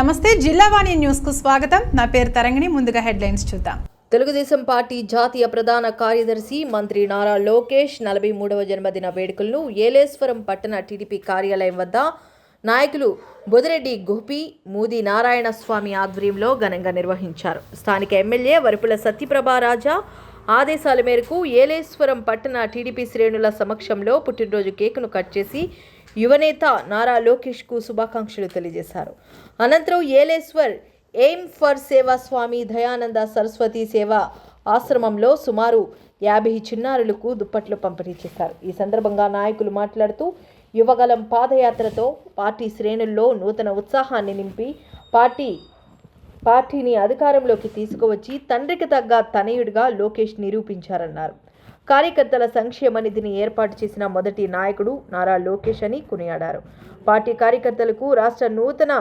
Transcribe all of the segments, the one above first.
నమస్తే జిల్లావాణి న్యూస్ కు స్వాగతం. నా పేరు తరంగిణి. ముందుగా హెడ్లైన్స్ చూద్దాం. తెలుగుదేశం పార్టీ జాతీయ ప్రధాన కార్యదర్శి మంత్రి నారా లోకేష్ 43వ జన్మదిన వేడుకలను ఏలేశ్వరం పట్టణ టీడీపీ కార్యాలయం వద్ద నాయకులు బొదిరెడ్డి గోపి, మూది నారాయణ స్వామి ఆధ్వర్యంలో ఘనంగా నిర్వహించారు. స్థానిక ఎమ్మెల్యే వరుపుల సత్యప్రభారాజా ఆదేశాల మేరకు ఏలేశ్వరం పట్టణ టీడీపీ శ్రేణుల సమక్షంలో పుట్టినరోజు కేకును కట్ చేసి యువనేత నారా లోకేష్కు శుభాకాంక్షలు తెలియజేశారు. అనంతరం ఏలేశ్వర్ ఎయిమ్ ఫర్ సేవా స్వామి దయానంద సరస్వతి సేవా ఆశ్రమంలో సుమారు 50 చిన్నారులకు దుప్పట్లు పంపిణీ చేశారు. ఈ సందర్భంగా నాయకులు మాట్లాడుతూ యువగలం పాదయాత్రతో పార్టీ శ్రేణుల్లో నూతన ఉత్సాహాన్ని నింపి పార్టీని అధికారంలోకి తీసుకువచ్చి తండ్రికి తగ్గ తనయుడిగా లోకేష్ నిరూపించారన్నారు. కార్యకర్తల సంక్షేమ నిధిని ఏర్పాటు చేసిన మొదటి నాయకుడు నారా లోకేష్ అని కొనియాడారు. పార్టీ కార్యకర్తలకు రాష్ట్ర నూతన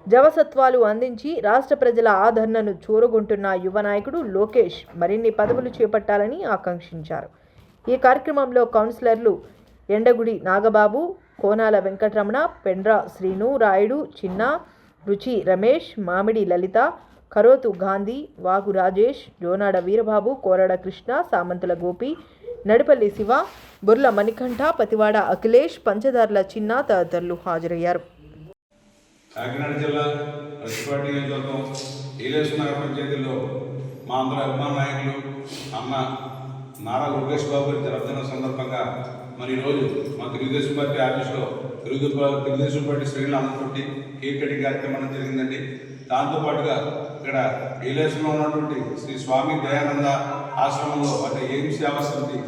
జవసత్వాలు అందించి రాష్ట్ర ప్రజల ఆదరణను చూరగొంటున్న యువ నాయకుడు లోకేష్ మరిన్ని పదవులు చేపట్టాలని ఆకాంక్షించారు. ఈ కార్యక్రమంలో కౌన్సిలర్లు ఎండగుడి నాగబాబు, కోనాల వెంకటరమణ, పెండ్ర శ్రీను, రాయుడు చిన్న, రుచి రమేష్, మామిడి లలిత, కరోతు గాంధీ, వాగు రాజేష్, జోనాడ వీరబాబు, కోరడ కృష్ణ, సామంతుల గోపి, నడిపల్లి శివ, బుర్ల మణికంఠ, పతివాడ అఖిలేష్, పంచదార్ల చిన్న తదితరులు హాజరయ్యారు. కాకినాడ జిల్లా రచ్చిపాటి నియోజకవర్గం ఏలేశ్వర నగర పంచాయతీలో మా అందరి అభిమాన నాయకులు అన్న నారా లోకేష్ బాబు గారి జన్మదిన సందర్భంగా మరి ఈరోజు మా తెలుగుదేశం పార్టీ ఆఫీస్లో తెలుగుదేశం పార్టీ శ్రేణులు అందరితోటి కేక్ కటింగ్ కార్యక్రమం జరిగిందండి. దాంతోపాటుగా ఇక్కడ ఏలేశ్వరంలో ఉన్నటువంటి శ్రీ స్వామి దయానంద ఆశ్రమంలో అంటే ఎయిమ్స్ సేవా సమితి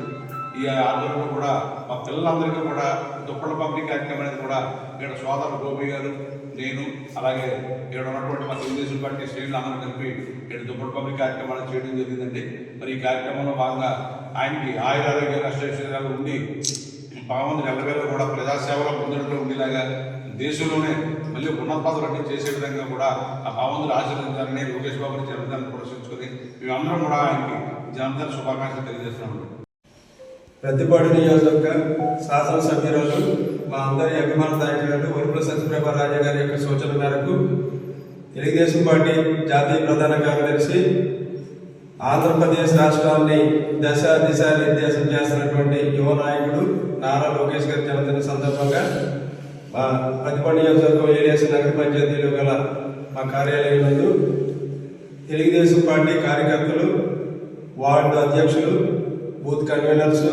ఈ ఆధ్వర్యంలో కూడా మా పిల్లలందరికీ కూడా దుప్పట్ల పంపిణీ కార్యక్రమం అనేది కూడా ఇక్కడ సోదరు గోపి గారు, నేను, అలాగే ఇక్కడ ఉన్నటువంటి మా తెలుగుదేశం పార్టీ శ్రేణులు అందరూ కలిపి ఇక్కడ దుప్పట్ల పంపిణీ కార్యక్రమాన్ని చేయడం జరిగిందండి. మరి ఈ కార్యక్రమంలో భాగంగా ఆయనకి ఆయురారోగ్య అష్టైశ్వర్యాలు ఉండి భగవంతుడు ఎల్లవేళ కూడా ప్రజాసేవలో ముందడులో ఉండేలాగా దేశంలోనే మళ్ళీ ఉన్నత పదవులన్నీ చేసే విధంగా కూడా ఆ భగవంతుడు ఆశీర్వదించాలని లోకేష్ బాబుని జన్మదినాన్ని ప్రదర్శించుకొని మేమందరం కూడా ఆయనకి జన్మదిన శుభాకాంక్షలు తెలియజేస్తున్నాము. ప్రతిపాడు నియోజకవర్గ శాసనసభ్యురాలు మా అందరి అభిమాన నాయకులు వరుపుల సత్యప్రభారాజా గారి యొక్క సూచన మేరకు తెలుగుదేశం పార్టీ జాతీయ ప్రధాన కార్యదర్శి ఆంధ్రప్రదేశ్ రాష్ట్రాన్ని దిశ నిర్దేశం చేస్తున్నటువంటి యువ నాయకుడు నారా లోకేష్ గారి జన్మదిన సందర్భంగా మా ప్రతిపాడు నియోజకవర్గం ఏలేశ్వర నగర పంచాయతీలో గల మా కార్యాలయం నందు తెలుగుదేశం పార్టీ కార్యకర్తలు, వార్డు అధ్యక్షులు, బూత్ కన్వీనర్స్,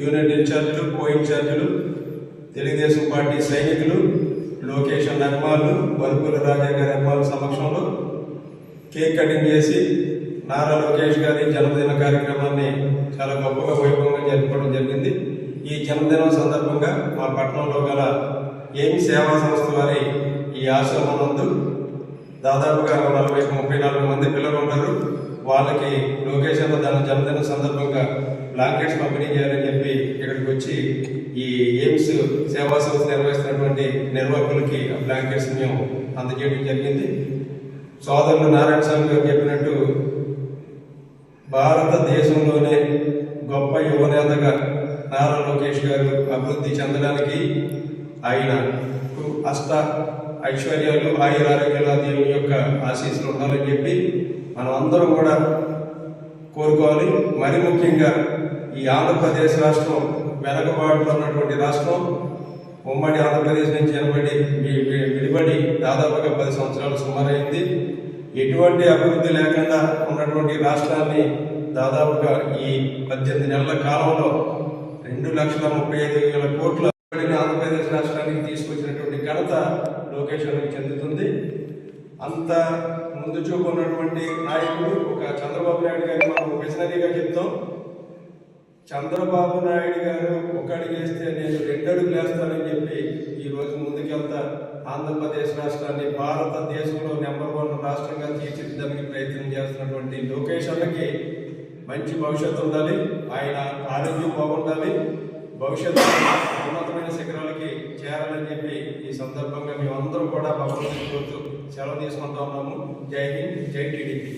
యూనిట్ ఇన్ఛార్జీలు, కో ఇన్ఛార్జీలు, తెలుగుదేశం పార్టీ సైనికులు, లోకేష్ అభిమానులు, వరుపుల రాజా గారి అభిమానుల సమక్షంలో కేక్ కటింగ్ చేసి నారా లోకేష్ గారి జన్మదిన కార్యక్రమాన్ని చాలా గొప్పగా వైభవంగా జరుపుకోవడం జరిగింది. ఈ జన్మదినం సందర్భంగా మా పట్టణంలో గల ఏమి సేవా సంస్థ వారి ఈ ఆశ్రమం నందు దాదాపుగా 40-34 మంది పిల్లలు ఉంటారు. వాళ్ళకి లోకేష్ తన జన్మదిన సందర్భంగా బ్లాంకెట్స్ పంపిణీ చేయాలని చెప్పి ఇక్కడికి వచ్చి ఈ ఎయిమ్స్ సేవా సంస్థ నిర్వహిస్తున్నటువంటి నిర్వాహకులకి ఆ బ్లాంకెట్స్ మేము అందజేయడం జరిగింది. సోదరులు నారాయణ స్వామి గారు చెప్పినట్టు భారతదేశంలోనే గొప్ప యువనేతగా నారా లోకేష్ గారు అభివృద్ధి చెందడానికి ఆయన అష్ట ఐశ్వర్యాలు, ఆయురారోగ్యాల దేవుని యొక్క ఆశీస్సులు ఉండాలని చెప్పి మనం అందరం కూడా కోరుకోవాలి. మరి ముఖ్యంగా ఈ ఆంధ్రప్రదేశ్ రాష్ట్రం వెనకబాటులో ఉన్నటువంటి రాష్ట్రం, ఉమ్మడి ఆంధ్రప్రదేశ్ నుంచి విడిపడి దాదాపుగా 10 సంవత్సరాలు సుమారైంది. ఎటువంటి అభివృద్ధి లేకుండా ఉన్నటువంటి రాష్ట్రాన్ని దాదాపుగా ఈ 18 నెలల కాలంలో 2,35,000 కోట్ల ఆంధ్రప్రదేశ్ రాష్ట్రానికి తీసుకొచ్చినటువంటి ఘనత లోకేష్ గారికి చెందుతుంది. అంత ముందు చూపు ఉన్నటువంటి నాయకుడు ఒక చంద్రబాబు నాయుడు గారిని మనం విజనరీగా చెప్తాం. చంద్రబాబు నాయుడు గారు ఒక అడుగు వేస్తే నేను 2 అడుగులు వేస్తానని చెప్పి ఈరోజు ముందుకెళ్తా ఆంధ్రప్రదేశ్ రాష్ట్రాన్ని భారతదేశంలో నెంబర్ 1 రాష్ట్రంగా తీర్చిదిద్దడానికి ప్రయత్నం చేస్తున్నటువంటి లోకేష్ అన్నకి మంచి భవిష్యత్తు ఉండాలి. ఆయన ఆరోగ్యం బాగుండాలి. భవిష్యత్తు ఉన్నతమైన శిఖరాలకి చేరాలని చెప్పి ఈ సందర్భంగా మేమందరం కూడా భగవంతుని కోరుతూ సెలవు తీసుకుంటా ఉన్నాము. జై హింద్, జై టీడీపీ.